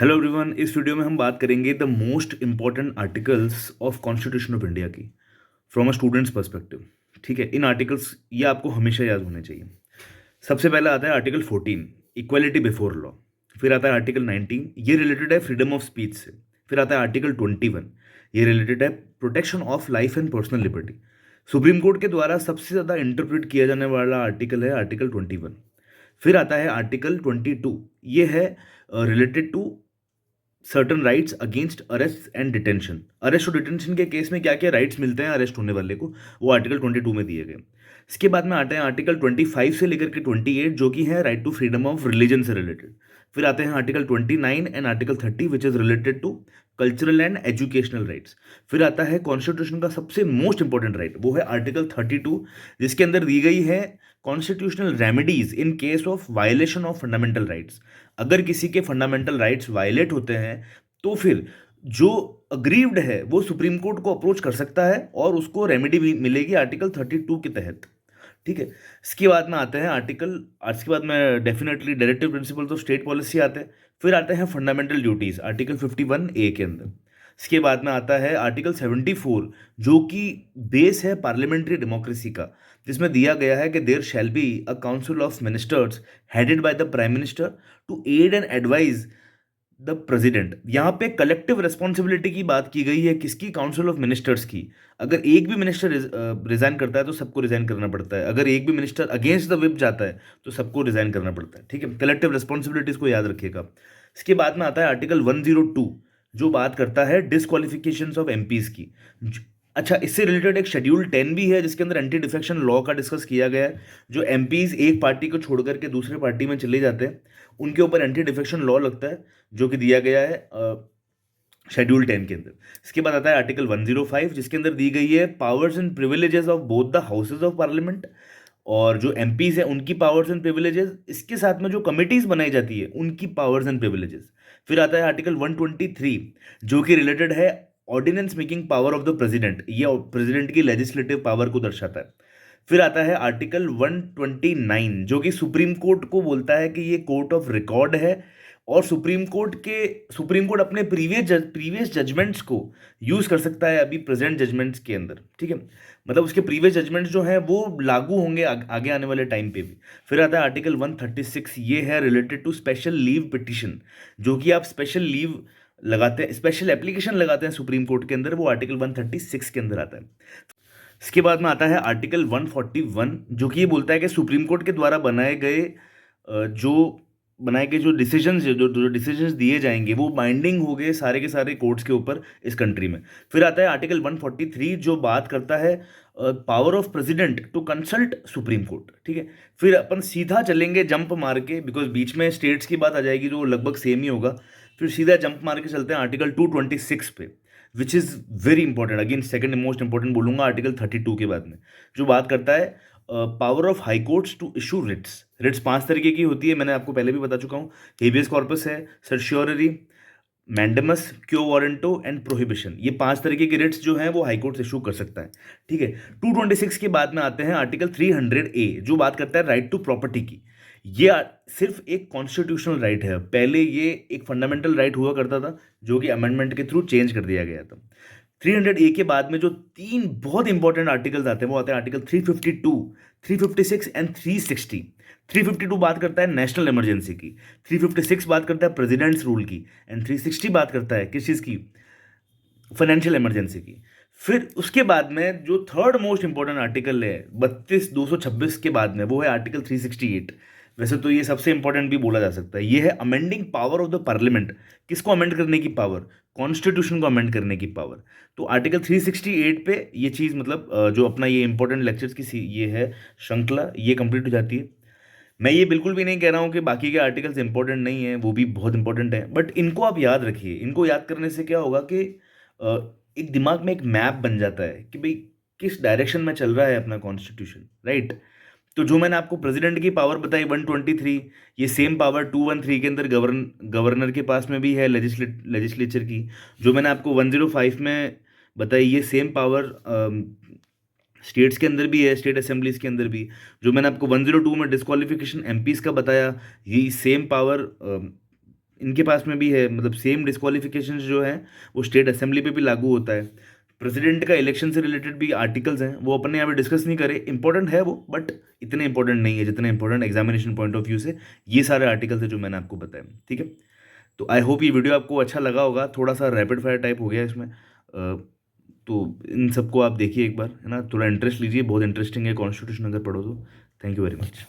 Hello everyone. इस video में हम बात करेंगे the most important articles of constitution of India की फ्रॉम अ स्टूडेंट्स पर्सपेक्टिव। ठीक है, इन आर्टिकल्स ये आपको हमेशा याद होने चाहिए। सबसे पहला आता है आर्टिकल 14, इक्वालिटी बिफोर लॉ। फिर आता है आर्टिकल 19, ये रिलेटेड है फ्रीडम ऑफ स्पीच से। फिर आता है आर्टिकल 21, ये रिलेटेड है protection of life and personal liberty. Supreme court के द्वारा सबसे ज़्यादा इंटरप्रेट किया जाने वाला आर्टिकल है आर्टिकल 21। फिर आता है आर्टिकल 22, ये है related to certain rights against arrest and detention. Arrest और डिटेंशन के केस में क्या क्या राइट्स मिलते हैं अरेस्ट होने वाले को, वो आर्टिकल 22 में दिए गए। इसके बाद में आते हैं आर्टिकल 25 से लेकर के 28, जो कि है right to freedom of religion से रिलेटेड। फिर आते हैं article 29 and article 30 which is related to cultural and educational rights. फिर आता है कॉन्स्टिट्यूशन का सबसे मोस्ट इंपॉर्टेंट राइट, वो है आर्टिकल 32, जिसके अंदर दी गई है constitutional remedies in case of violation of fundamental rights. अगर किसी के फंडामेंटल राइट्स वायलेट होते हैं तो फिर जो अग्रीव्ड है वो सुप्रीम कोर्ट को अप्रोच कर सकता है और उसको रेमेडी भी मिलेगी आर्टिकल 32 के तहत। ठीक है। इसके बाद में आते हैं इसके बाद में definitely directive principles of state policy आते हैं। फिर आते हैं फंडामेंटल ड्यूटीज आर्टिकल 51A के अंदर। इसके बाद में आता है आर्टिकल 74, जो कि बेस है पार्लियामेंट्री डेमोक्रेसी का, जिसमें दिया गया है कि there shall be a council of ministers headed by the prime minister to aid and advise the president. यहाँ पे कलेक्टिव रिस्पॉन्सिबिलिटी की बात की गई है, किसकी? काउंसिल ऑफ मिनिस्टर्स की। अगर एक भी मिनिस्टर रिजाइन करता है तो सबको रिजाइन करना पड़ता है, अगर एक भी मिनिस्टर अगेंस्ट द विप जाता है तो सबको रिजाइन करना पड़ता है। ठीक है, कलेक्टिव रिस्पॉन्सिबिलिटीज को याद रखिएगा। इसके बाद में आता है आर्टिकल 102, जो बात करता है डिस्क्वालिफिकेशन ऑफ एमपीज की। अच्छा, इससे रिलेटेड एक शेड्यूल 10 भी है, जिसके अंदर एंटी डिफेक्शन लॉ का डिस्कस किया गया है। जो एमपीज एक पार्टी को छोड़ करके दूसरे पार्टी में चले जाते हैं, उनके ऊपर एंटी डिफेक्शन लॉ लगता है, जो कि दिया गया है शेड्यूल 10 के अंदर। इसके बाद आता है आर्टिकल 105, जिसके अंदर दी गई है powers and privileges of both the houses of parliament. और जो एमपीज हैं उनकी पावर्स एंड प्रिविलेजेस, इसके साथ में जो कमिटीज बनाई जाती है उनकी पावर्स एंड प्रिविलेजेस। फिर आता है आर्टिकल 123, जो कि रिलेटेड है ordinance making power of the president. ये प्रेसिडेंट की लेजिस्लेटिव पावर को दर्शाता है। फिर आता है आर्टिकल 129, जो कि सुप्रीम कोर्ट को बोलता है कि ये कोर्ट ऑफ रिकॉर्ड है, और सुप्रीम कोर्ट अपने प्रीवियस जजमेंट्स को यूज कर सकता है अभी प्रेजेंट जजमेंट्स के अंदर। ठीक है, मतलब उसके प्रीवियस जजमेंट्स जो हैं वो लागू होंगे आगे आने वाले टाइम पे भी। फिर आता है आर्टिकल 136, ये है related to special leave petition. जो कि आप स्पेशल लीव लगाते हैं, स्पेशल एप्लीकेशन लगाते हैं सुप्रीम कोर्ट के अंदर, वो आर्टिकल 136 के अंदर आता है। इसके बाद में आता है आर्टिकल 141, जो कि ये बोलता है कि सुप्रीम कोर्ट के द्वारा जो डिसीजंस जो डिसीजंस दिए जाएंगे वो बाइंडिंग हो गए सारे के सारे कोर्ट्स के ऊपर इस कंट्री में। फिर आता है आर्टिकल 143, जो बात करता है power of president to consult supreme court. ठीक है, फिर अपन सीधा चलेंगे जंप मार के, बिकॉज बीच में स्टेट्स की बात आ जाएगी जो लगभग सेम ही होगा। फिर सीधा जंप मार के चलते हैं आर्टिकल 226 पे, which is very important. Again second most important बोलूंगा आर्टिकल 32 के बाद में, जो बात करता है power of high courts to issue writs. Writs 5 तरीके की होती है, मैंने आपको पहले भी बता चुका हूँ। हेबियस कॉर्पस है, certiorari, mandamus, quo warranto and prohibition. ये 5 तरीके के रिट्स जो हैं वो हाई कोर्ट इशू कर सकता है। ठीक है, 226 के बाद में आते हैं आर्टिकल 300A, जो बात करता है राइट टू प्रॉपर्टी की। ये सिर्फ एक कॉन्स्टिट्यूशनल राइट है, पहले ये एक फंडामेंटल राइट हुआ करता था, जो कि अमेंडमेंट के थ्रू चेंज कर दिया गया था। 300A के बाद में जो 3 बहुत इंपॉर्टेंट आर्टिकल्स आते हैं वो आते हैं आर्टिकल 352, 356 एंड 360। 352 बात करता है नेशनल इमरजेंसी की, 356 बात करता है प्रेसिडेंट्स रूल की, एंड 360 बात करता है किस चीज़ की? फाइनेंशियल इमरजेंसी की। फिर उसके बाद में जो थर्ड मोस्ट इंपॉर्टेंट आर्टिकल है 32 226 के बाद में, वो है आर्टिकल 368। वैसे तो ये सबसे इंपॉर्टेंट भी बोला जा सकता है, ये है amending power of the parliament. किसको अमेंड करने की पावर? कॉन्स्टिट्यूशन को अमेंड करने की पावर। तो आर्टिकल 368 पे ये चीज़, मतलब जो अपना ये इंपॉर्टेंट लेक्चर्स की ये है श्रृंखला, ये कंप्लीट हो जाती है। मैं ये बिल्कुल भी नहीं कह रहा हूँ कि बाकी के आर्टिकल्स इंपॉर्टेंट नहीं है, वो भी बहुत इंपॉर्टेंट है, बट इनको आप याद रखिए। इनको याद करने से क्या होगा कि अ, एक दिमाग में एक मैप बन जाता है कि भाई किस डायरेक्शन में चल रहा है अपना कॉन्स्टिट्यूशन, राइट। तो जो मैंने आपको प्रेसिडेंट की पावर बताई 123, ये सेम पावर 213 के अंदर गवर्नर के पास में भी है, लेजिस्लेचर की। जो मैंने आपको 105 में बताई, ये सेम पावर स्टेट्स के अंदर भी है, स्टेट असेंबलीज के अंदर भी। जो मैंने आपको 102 में डिस्क्वालिफिकेशन एमपीज का बताया, ये सेम पावर इनके पास में भी है, मतलब सेम डिस्क्वालिफिकेशन जो है वो स्टेट असेंबली पे भी लागू होता है। प्रेसिडेंट का इलेक्शन से रिलेटेड भी आर्टिकल्स हैं, वो अपने यहाँ पे डिस्कस नहीं करे, इंपॉर्टेंट है वो, बट इतने इंपॉर्टेंट नहीं है जितने important examination point of view से ये सारे आर्टिकल्स है जो मैंने आपको बताया, ठीक है। तो आई होप ये वीडियो आपको अच्छा लगा होगा, थोड़ा सा रैपिड फायर टाइप हो गया इसमें। तो इन सबको आप देखिए एक बार, है ना, थोड़ा इंटरेस्ट लीजिए, बहुत इंटरेस्टिंग है कॉन्स्टिट्यूशन, अगर पढ़ो तो। Thank you very much.